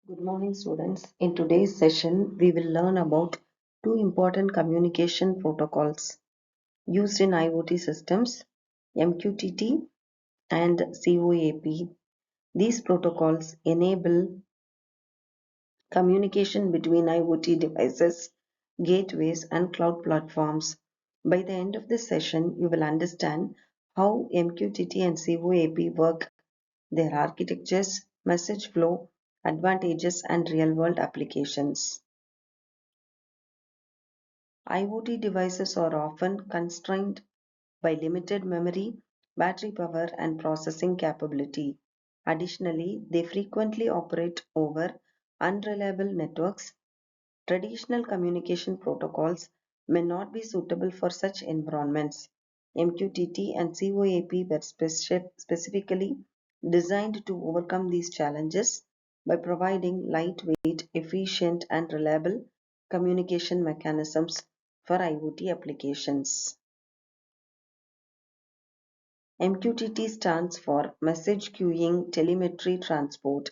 Good morning, students. In today's session, we will learn about two important communication protocols used in IoT systems, MQTT and COAP. These protocols enable communication between IoT devices, gateways, and cloud platforms. By the end of this session, you will understand how MQTT and COAP work, their architectures, message flow, advantages, and real world applications. IoT devices are often constrained by limited memory, battery power, and processing capability. Additionally, they frequently operate over unreliable networks. Traditional communication protocols may not be suitable for such environments. MQTT and COAP were specifically designed to overcome these challenges by providing lightweight, efficient, and reliable communication mechanisms for IoT applications. MQTT stands for Message Queuing Telemetry Transport.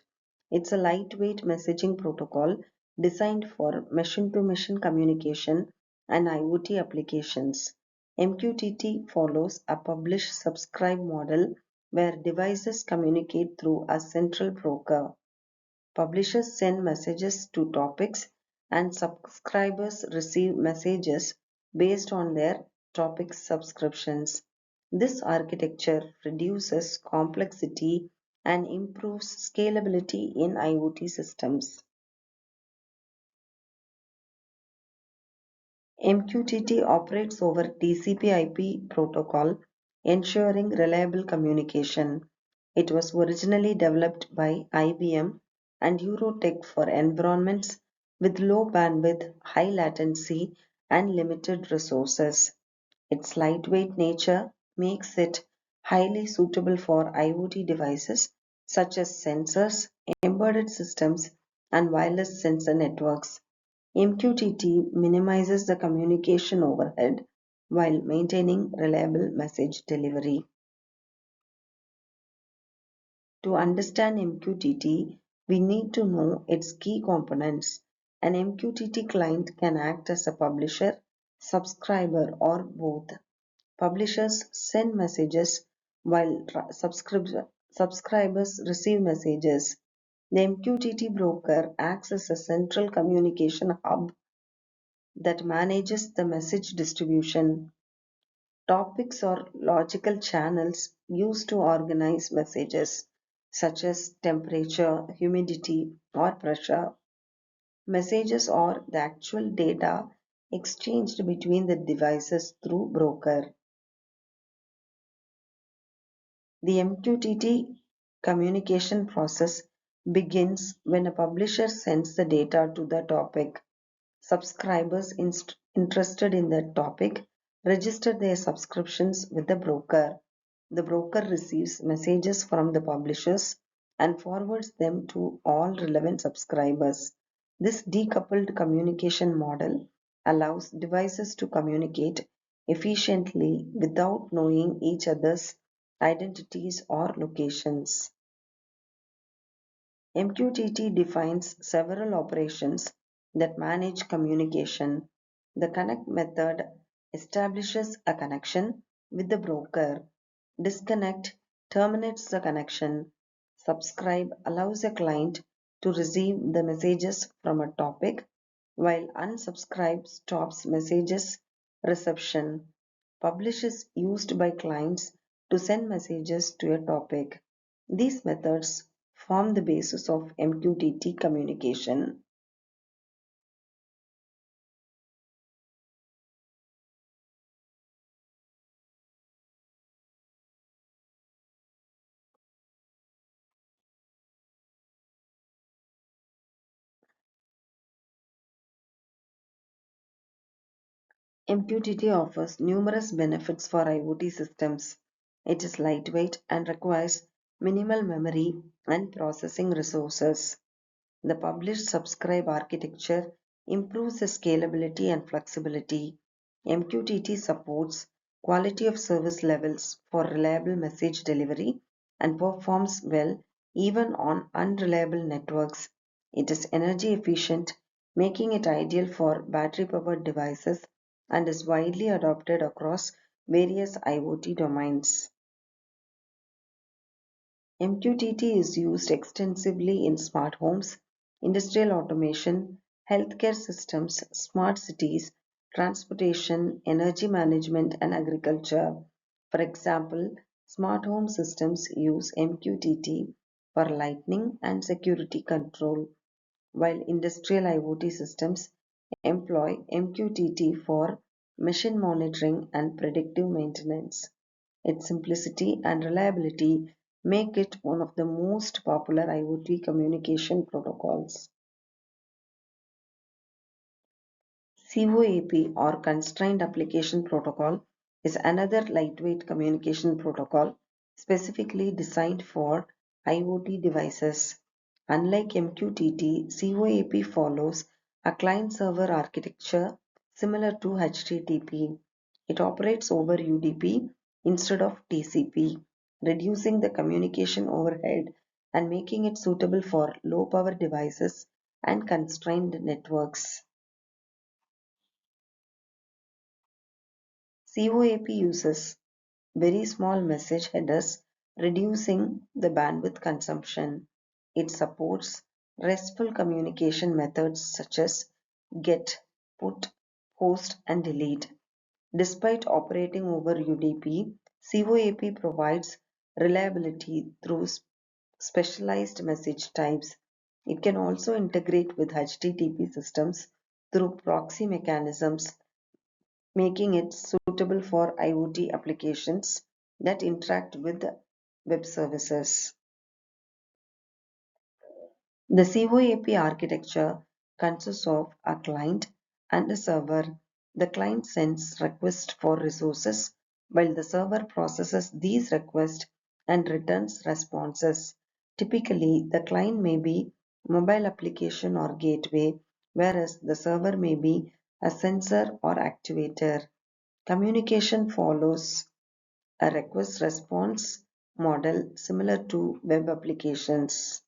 It's a lightweight messaging protocol designed for machine-to-machine communication and IoT applications. MQTT follows a publish-subscribe model where devices communicate through a central broker. Publishers send messages to topics and subscribers receive messages based on their topic subscriptions. This architecture reduces complexity and improves scalability in IoT systems. MQTT operates over TCP/IP protocol, ensuring reliable communication. It was originally developed by IBM and Eurotech for environments with low bandwidth, high latency, and limited resources. Its lightweight nature makes it highly suitable for IoT devices such as sensors, embedded systems, and wireless sensor networks. MQTT minimizes the communication overhead while maintaining reliable message delivery. To understand MQTT, we need to know its key components. An MQTT client can act as a publisher, subscriber, or both. Publishers send messages while subscribers receive messages. The MQTT broker acts as a central communication hub that manages the message distribution. Topics are logical channels used to organize messages, such as temperature, humidity, or pressure. Messages are the actual data exchanged between the devices through broker. The MQTT communication process begins when a publisher sends the data to the topic. Subscribers interested in that topic register their subscriptions with the broker. The broker receives messages from the publishers and forwards them to all relevant subscribers. This decoupled communication model allows devices to communicate efficiently without knowing each other's identities or locations. MQTT defines several operations that manage communication. The connect method establishes a connection with the broker. Disconnect terminates the connection. Subscribe allows a client to receive the messages from a topic, while unsubscribe stops messages reception. Publish is used by clients to send messages to a topic. These methods form the basis of MQTT communication. MQTT offers numerous benefits for IoT systems. It is lightweight and requires minimal memory and processing resources. The publish-subscribe architecture improves the scalability and flexibility. MQTT supports quality of service levels for reliable message delivery and performs well even on unreliable networks. It is energy efficient, making it ideal for battery powered devices and is widely adopted across various IoT domains. MQTT is used extensively in smart homes, industrial automation, healthcare systems, smart cities, transportation, energy management, and agriculture. For example, smart home systems use MQTT for lighting and security control, while industrial IoT systems employ MQTT for machine monitoring and predictive maintenance. Its simplicity and reliability make it one of the most popular IoT communication protocols. COAP or Constrained Application Protocol is another lightweight communication protocol specifically designed for IoT devices. Unlike MQTT, COAP follows a client-server architecture similar to HTTP. It operates over UDP instead of TCP, reducing the communication overhead and making it suitable for low-power devices and constrained networks. COAP uses very small message headers, reducing the bandwidth consumption. It supports RESTful communication methods such as get, put, post, and delete. Despite operating over UDP, COAP provides reliability through specialized message types. It can also integrate with HTTP systems through proxy mechanisms, making it suitable for IoT applications that interact with web services. The COAP architecture consists of a client and a server. The client sends requests for resources while the server processes these requests and returns responses. Typically, the client may be mobile application or gateway, whereas the server may be a sensor or actuator. Communication follows a request response model similar to web applications.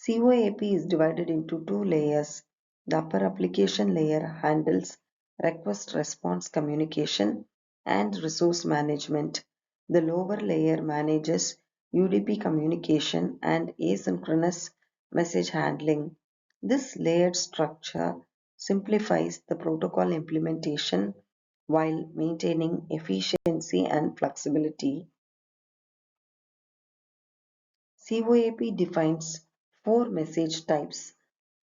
COAP is divided into two layers. The upper application layer handles request response communication and resource management. The lower layer manages UDP communication and asynchronous message handling. This layered structure simplifies the protocol implementation while maintaining efficiency and flexibility. COAP defines four message types: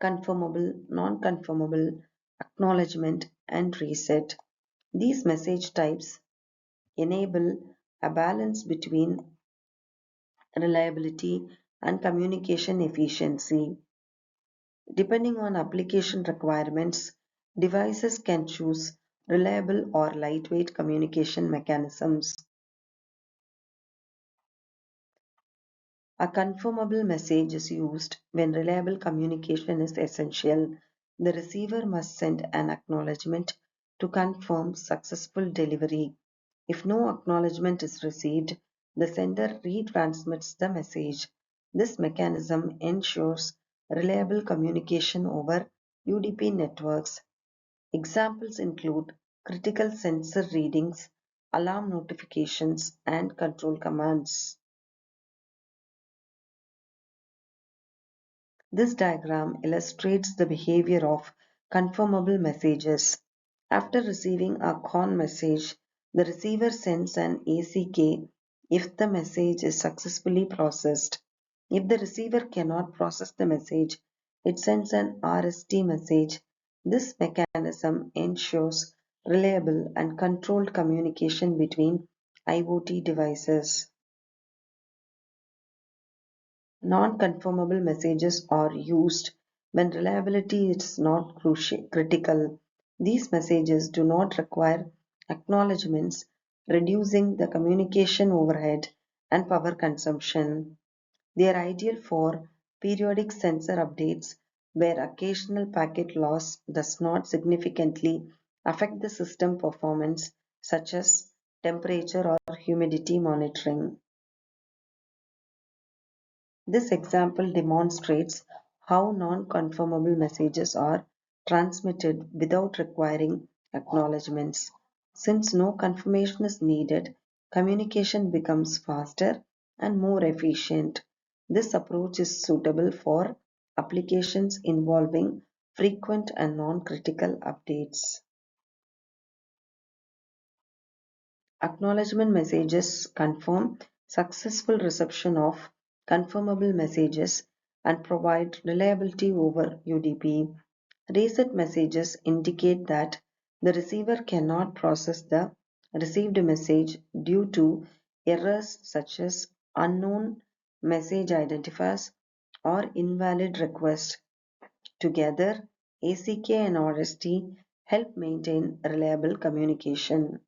confirmable, non-confirmable, acknowledgement, and reset. These message types enable a balance between reliability and communication efficiency. Depending on application requirements, devices can choose reliable or lightweight communication mechanisms. A confirmable message is used when reliable communication is essential. The receiver must send an acknowledgement to confirm successful delivery. If no acknowledgement is received, the sender retransmits the message. This mechanism ensures reliable communication over UDP networks. Examples include critical sensor readings, alarm notifications, and control commands. This diagram illustrates the behavior of confirmable messages. After receiving a CON message, the receiver sends an ACK if the message is successfully processed. If the receiver cannot process the message, it sends an RST message. This mechanism ensures reliable and controlled communication between IoT devices. Non-conformable messages are used when reliability is not critical. These messages do not require acknowledgements, reducing the communication overhead and power consumption. They are ideal for periodic sensor updates where occasional packet loss does not significantly affect the system performance, such as temperature or humidity monitoring. This example demonstrates how non-conformable messages are transmitted without requiring acknowledgements. Since no confirmation is needed, communication becomes faster and more efficient. This approach is suitable for applications involving frequent and non-critical updates. Acknowledgement messages confirm successful reception of confirmable messages and provide reliability over UDP. Reset messages indicate that the receiver cannot process the received message due to errors such as unknown message identifiers or invalid request. Together, ACK and RST help maintain reliable communication.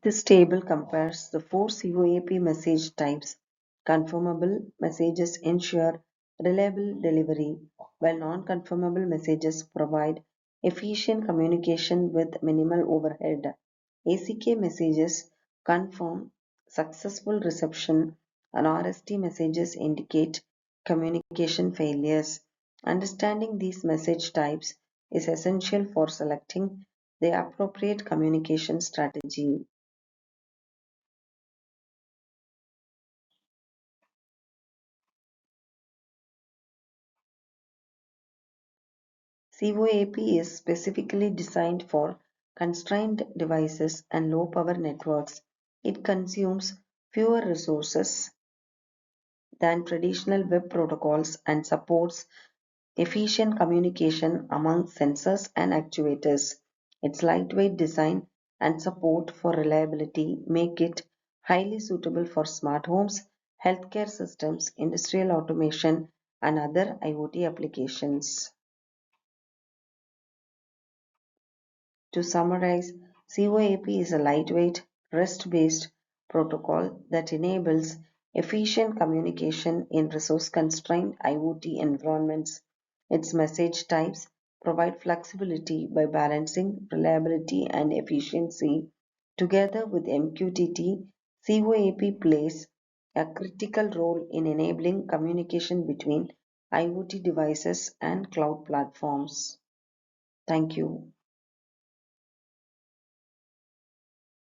This table compares the four COAP message types. Conformable messages ensure reliable delivery, while non-conformable messages provide efficient communication with minimal overhead. ACK messages confirm successful reception, and RST messages indicate communication failures. Understanding these message types is essential for selecting the appropriate communication strategy. COAP is specifically designed for constrained devices and low power networks. It consumes fewer resources than traditional web protocols and supports efficient communication among sensors and actuators. Its lightweight design and support for reliability make it highly suitable for smart homes, healthcare systems, industrial automation, and other IoT applications. To summarize, COAP is a lightweight, REST-based protocol that enables efficient communication in resource-constrained IoT environments. Its message types provide flexibility by balancing reliability and efficiency. Together with MQTT, COAP plays a critical role in enabling communication between IoT devices and cloud platforms. Thank you.